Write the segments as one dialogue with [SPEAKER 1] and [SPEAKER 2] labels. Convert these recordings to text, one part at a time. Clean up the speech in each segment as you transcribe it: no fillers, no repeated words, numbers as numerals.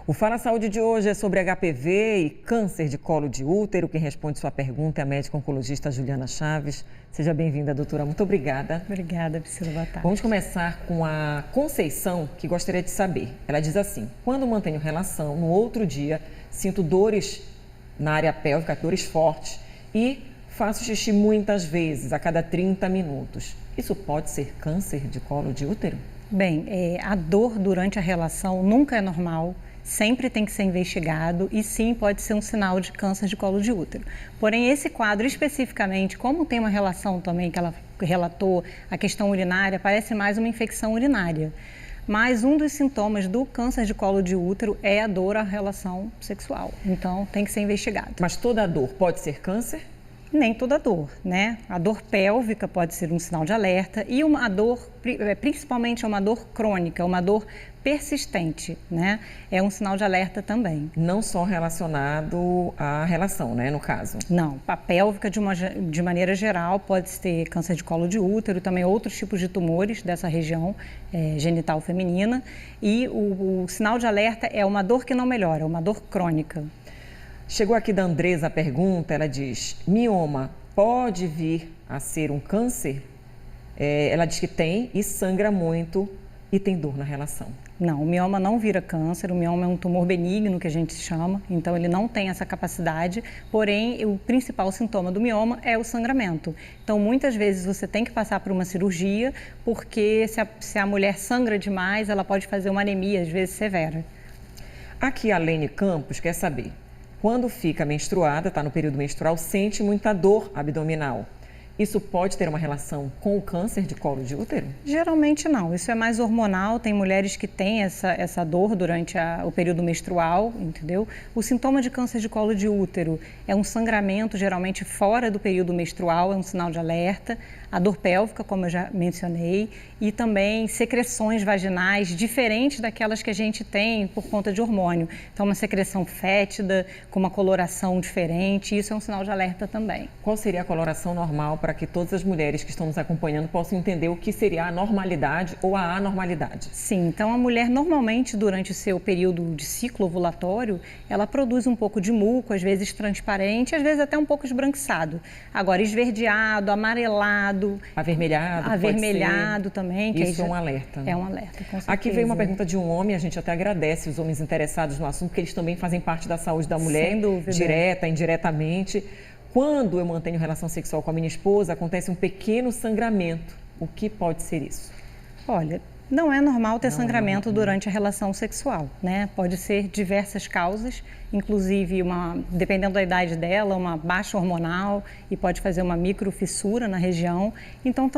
[SPEAKER 1] O Fala Saúde de hoje é sobre HPV e câncer de colo de útero. Quem responde sua pergunta é a médica oncologista Juliana Chaves. Seja bem-vinda, doutora. Muito obrigada.
[SPEAKER 2] Obrigada, Priscila. Boa tarde.
[SPEAKER 1] Vamos começar com a Conceição, que gostaria de saber. Ela diz assim: quando mantenho relação, no outro dia sinto dores na área pélvica, dores fortes, e faço xixi muitas vezes, a cada 30 minutos. Isso pode ser câncer de colo de útero?
[SPEAKER 2] Bem, a dor durante a relação nunca é normal. Sempre tem que ser investigado e sim pode ser um sinal de câncer de colo de útero. Porém, esse quadro especificamente, como tem uma relação também que ela relatou, a questão urinária, parece mais uma infecção urinária. Mas um dos sintomas do câncer de colo de útero é a dor à relação sexual. Então, tem que ser investigado.
[SPEAKER 1] Mas toda dor pode ser câncer?
[SPEAKER 2] Nem toda dor, né? A dor pélvica pode ser um sinal de alerta e uma dor, principalmente uma dor crônica, uma dor persistente, né? É um sinal de alerta também.
[SPEAKER 1] Não só relacionado à relação, né, no caso?
[SPEAKER 2] Não, a pélvica de maneira geral pode ter câncer de colo de útero, também outros tipos de tumores dessa região genital feminina. E o sinal de alerta é uma dor que não melhora, uma dor crônica.
[SPEAKER 1] Chegou aqui da Andresa a pergunta, ela diz: mioma pode vir a ser um câncer? Ela diz que tem e sangra muito e tem dor na relação.
[SPEAKER 2] Não, o mioma não vira câncer, o mioma é um tumor benigno que a gente chama, então ele não tem essa capacidade, porém o principal sintoma do mioma é o sangramento. Então muitas vezes você tem que passar por uma cirurgia, porque se a mulher sangra demais, ela pode fazer uma anemia, às vezes severa.
[SPEAKER 1] Aqui a Lene Campos quer saber: quando fica menstruada, está no período menstrual, sente muita dor abdominal. Isso pode ter uma relação com o câncer de colo de útero?
[SPEAKER 2] Geralmente não, isso é mais hormonal, tem mulheres que têm essa dor durante o período menstrual, entendeu? O sintoma de câncer de colo de útero é um sangramento, geralmente fora do período menstrual, é um sinal de alerta. A dor pélvica, como eu já mencionei, e também secreções vaginais diferentes daquelas que a gente tem por conta de hormônio. Então, uma secreção fétida, com uma coloração diferente, isso é um sinal de alerta também.
[SPEAKER 1] Qual seria a coloração normal para que todas as mulheres que estão nos acompanhando possam entender o que seria a normalidade ou a anormalidade?
[SPEAKER 2] Sim, então a mulher normalmente durante o seu período de ciclo ovulatório, ela produz um pouco de muco, às vezes transparente, às vezes até um pouco esbranquiçado. Agora, esverdeado, amarelado, avermelhado também. Que
[SPEAKER 1] isso é um alerta.
[SPEAKER 2] É um alerta, com certeza.
[SPEAKER 1] Aqui veio uma pergunta de um homem, a gente até agradece os homens interessados no assunto, porque eles também fazem parte da saúde da mulher,
[SPEAKER 2] sem dúvida,
[SPEAKER 1] direta, indiretamente. Quando eu mantenho relação sexual com a minha esposa, acontece um pequeno sangramento. O que pode ser isso?
[SPEAKER 2] Olha, não é normal ter sangramento durante a relação sexual, né? Pode ser diversas causas, inclusive dependendo da idade dela, uma baixa hormonal e pode fazer uma microfissura na região. Então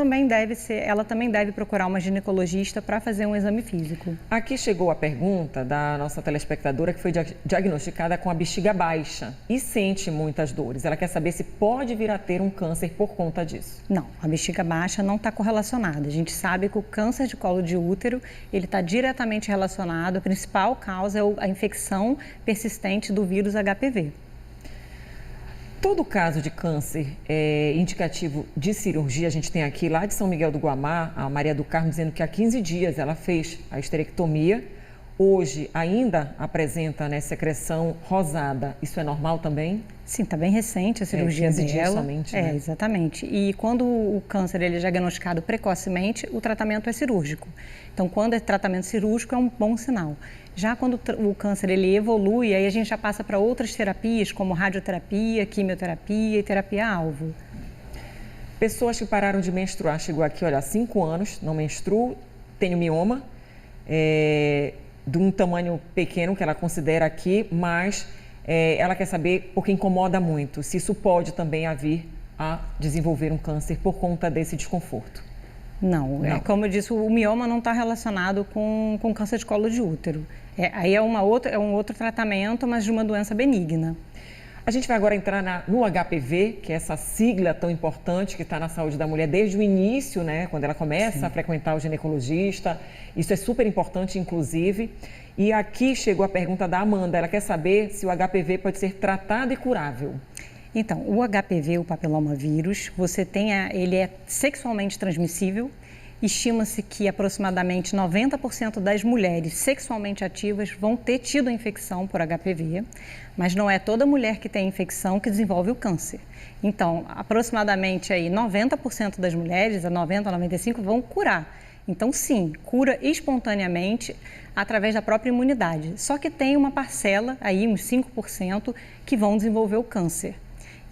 [SPEAKER 2] ela também deve procurar uma ginecologista para fazer um exame físico.
[SPEAKER 1] Aqui chegou a pergunta da nossa telespectadora que foi diagnosticada com a bexiga baixa e sente muitas dores. Ela quer saber se pode vir a ter um câncer por conta disso.
[SPEAKER 2] Não, a bexiga baixa não está correlacionada. A gente sabe que o câncer de colo de útero, ele está diretamente relacionado, a principal causa é a infecção persistente do vírus HPV.
[SPEAKER 1] Todo caso de câncer é indicativo de cirurgia. A gente tem aqui lá de São Miguel do Guamá, a Maria do Carmo dizendo que há 15 dias ela fez a esterectomia. Hoje ainda apresenta, né, secreção rosada. Isso é normal também?
[SPEAKER 2] Sim, está bem recente a cirurgia
[SPEAKER 1] 15
[SPEAKER 2] dela.
[SPEAKER 1] dias somente, né?
[SPEAKER 2] Exatamente. E quando o câncer ele é diagnosticado precocemente, o tratamento é cirúrgico. Então, quando é tratamento cirúrgico, é um bom sinal. Já quando o câncer ele evolui, aí a gente já passa para outras terapias, como radioterapia, quimioterapia e terapia-alvo.
[SPEAKER 1] Pessoas que pararam de menstruar, chegou aqui, olha, há 5 anos, não menstruo, tenho mioma, de um tamanho pequeno que ela considera aqui, mas ela quer saber, porque incomoda muito, se isso pode também vir a desenvolver um câncer por conta desse desconforto.
[SPEAKER 2] Não. Como eu disse, o mioma não está relacionado com câncer de colo de útero. Aí é um outro tratamento, mas de uma doença benigna.
[SPEAKER 1] A gente vai agora entrar no HPV, que é essa sigla tão importante que está na saúde da mulher desde o início, né? Quando ela começa a frequentar o ginecologista. Isso é super importante, inclusive. E aqui chegou a pergunta da Amanda. Ela quer saber se o HPV pode ser tratado e curável.
[SPEAKER 2] Então, o HPV, o papiloma vírus, ele é sexualmente transmissível Estima-se que aproximadamente 90% das mulheres sexualmente ativas vão ter tido a infecção por HPV, mas não é toda mulher que tem infecção que desenvolve o câncer. Então, aproximadamente aí 90% das mulheres, a 90% a 95%, vão curar. Então, sim, cura espontaneamente através da própria imunidade. Só que tem uma parcela, aí uns 5%, que vão desenvolver o câncer.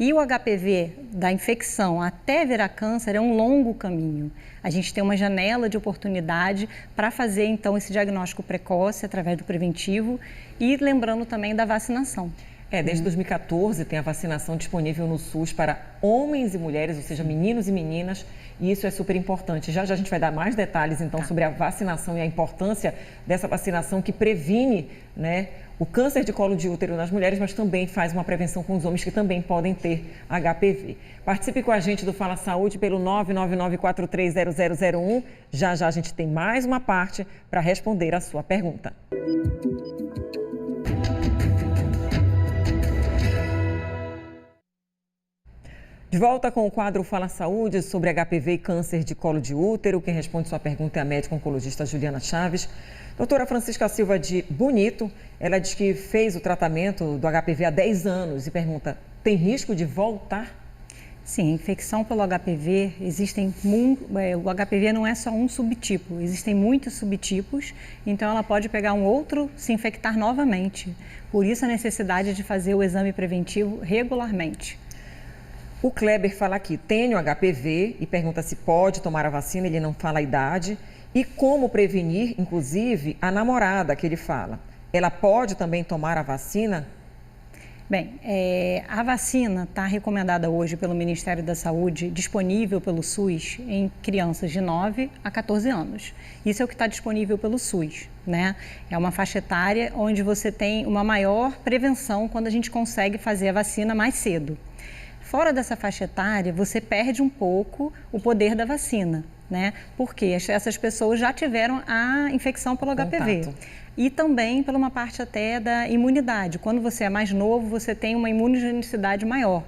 [SPEAKER 2] E o HPV, da infecção até virar câncer, é um longo caminho. A gente tem uma janela de oportunidade para fazer, então, esse diagnóstico precoce através do preventivo e lembrando também da vacinação.
[SPEAKER 1] Desde 2014 tem a vacinação disponível no SUS para homens e mulheres, ou seja, meninos e meninas, e isso é super importante. Já a gente vai dar mais detalhes, então, sobre a vacinação e a importância dessa vacinação que previne, né, o câncer de colo de útero nas mulheres, mas também faz uma prevenção com os homens que também podem ter HPV. Participe com a gente do Fala Saúde pelo 999430001. Já a gente tem mais uma parte para responder a sua pergunta. De volta com o quadro Fala Saúde sobre HPV e câncer de colo de útero. Quem responde sua pergunta é a médica oncologista Juliana Chaves. Doutora Francisca Silva de Bonito, ela diz que fez o tratamento do HPV há 10 anos e pergunta, tem risco de voltar?
[SPEAKER 2] Sim, a infecção pelo HPV, o HPV não é só um subtipo, existem muitos subtipos, então ela pode pegar um outro, se infectar novamente. Por isso a necessidade de fazer o exame preventivo regularmente.
[SPEAKER 1] O Kleber fala aqui, tenho HPV e pergunta se pode tomar a vacina, ele não fala a idade. E como prevenir, inclusive, a namorada que ele fala. Ela pode também tomar a vacina?
[SPEAKER 2] Bem, a vacina está recomendada hoje pelo Ministério da Saúde, disponível pelo SUS em crianças de 9 a 14 anos. Isso é o que está disponível pelo SUS, né? É uma faixa etária onde você tem uma maior prevenção quando a gente consegue fazer a vacina mais cedo. Fora dessa faixa etária, você perde um pouco o poder da vacina, né? Porque essas pessoas já tiveram a infecção pelo HPV. E também por uma parte até da imunidade. Quando você é mais novo, você tem uma imunogenicidade maior.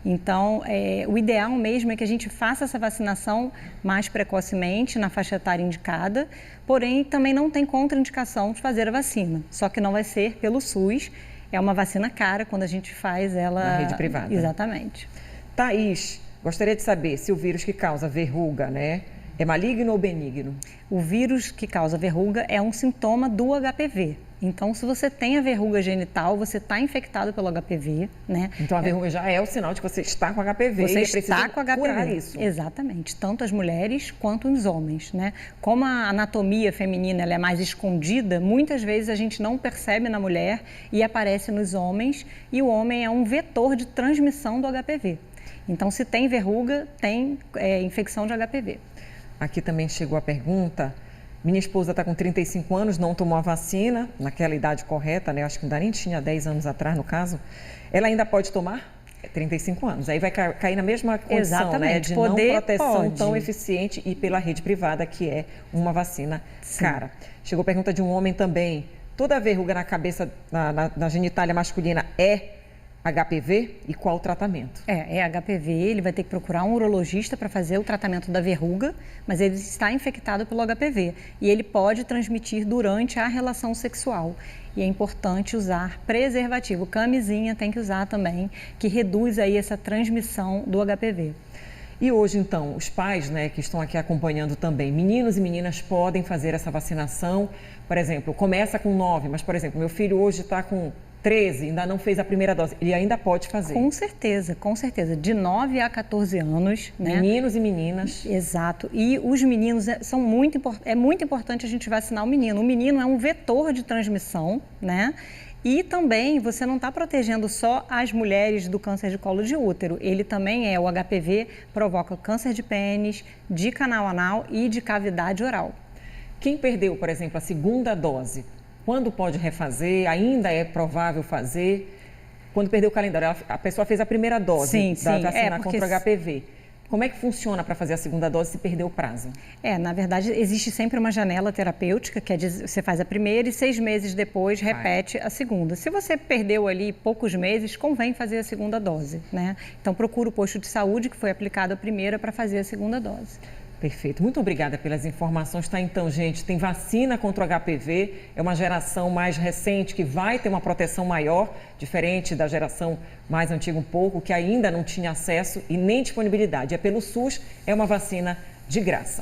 [SPEAKER 2] Então, o ideal mesmo é que a gente faça essa vacinação mais precocemente, na faixa etária indicada, porém também não tem contraindicação de fazer a vacina, só que não vai ser pelo SUS. É uma vacina cara quando a gente faz ela...
[SPEAKER 1] Na rede privada.
[SPEAKER 2] Exatamente.
[SPEAKER 1] Thaís, gostaria de saber se o vírus que causa verruga, né, é maligno ou benigno?
[SPEAKER 2] O vírus que causa verruga é um sintoma do HPV. Então, se você tem a verruga genital, você está infectado pelo HPV, né?
[SPEAKER 1] Então, a verruga já é o sinal de que você está com HPV.
[SPEAKER 2] Você está com HPV.
[SPEAKER 1] Curar isso.
[SPEAKER 2] Exatamente. Tanto as mulheres quanto os homens, né? Como a anatomia feminina ela é mais escondida, muitas vezes a gente não percebe na mulher e aparece nos homens. E o homem é um vetor de transmissão do HPV. Então, se tem verruga, tem infecção de HPV.
[SPEAKER 1] Aqui também chegou a pergunta... Minha esposa está com 35 anos, não tomou a vacina, naquela idade correta, né? Acho que ainda nem tinha 10 anos atrás, no caso. Ela ainda pode tomar? 35 anos. Aí vai cair na mesma condição, né? De não proteção tão eficiente e pela rede privada, que é uma vacina cara. Chegou a pergunta de um homem também. Toda verruga na cabeça, na genitália masculina é HPV e qual o tratamento?
[SPEAKER 2] É HPV, ele vai ter que procurar um urologista para fazer o tratamento da verruga, mas ele está infectado pelo HPV e ele pode transmitir durante a relação sexual. E é importante usar preservativo, camisinha tem que usar também, que reduz aí essa transmissão do HPV.
[SPEAKER 1] E hoje, então, os pais, né, que estão aqui acompanhando também, meninos e meninas podem fazer essa vacinação, por exemplo, começa com 9, mas, por exemplo, meu filho hoje está com 13, ainda não fez a primeira dose, ele ainda pode fazer?
[SPEAKER 2] Com certeza, de 9 a 14 anos. Né?
[SPEAKER 1] Meninos e meninas.
[SPEAKER 2] Exato, e os meninos é muito importante a gente vacinar o menino. O menino é um vetor de transmissão, né? E também você não está protegendo só as mulheres do câncer de colo de útero, ele também o HPV provoca câncer de pênis, de canal anal e de cavidade oral.
[SPEAKER 1] Quem perdeu, por exemplo, a segunda dose, quando pode refazer? Ainda é provável fazer? Quando perdeu o calendário, a pessoa fez a primeira dose da vacina contra o HPV. Como é que funciona para fazer a segunda dose se perder o prazo?
[SPEAKER 2] Na verdade, existe sempre uma janela terapêutica, que você faz a primeira e 6 meses depois repete a segunda. Se você perdeu ali poucos meses, convém fazer a segunda dose, né? Então, procura o posto de saúde que foi aplicado a primeira para fazer a segunda dose.
[SPEAKER 1] Perfeito. Muito obrigada pelas informações. Tá, então, gente, tem vacina contra o HPV, é uma geração mais recente que vai ter uma proteção maior, diferente da geração mais antiga um pouco, que ainda não tinha acesso e nem disponibilidade. É pelo SUS, é uma vacina de graça.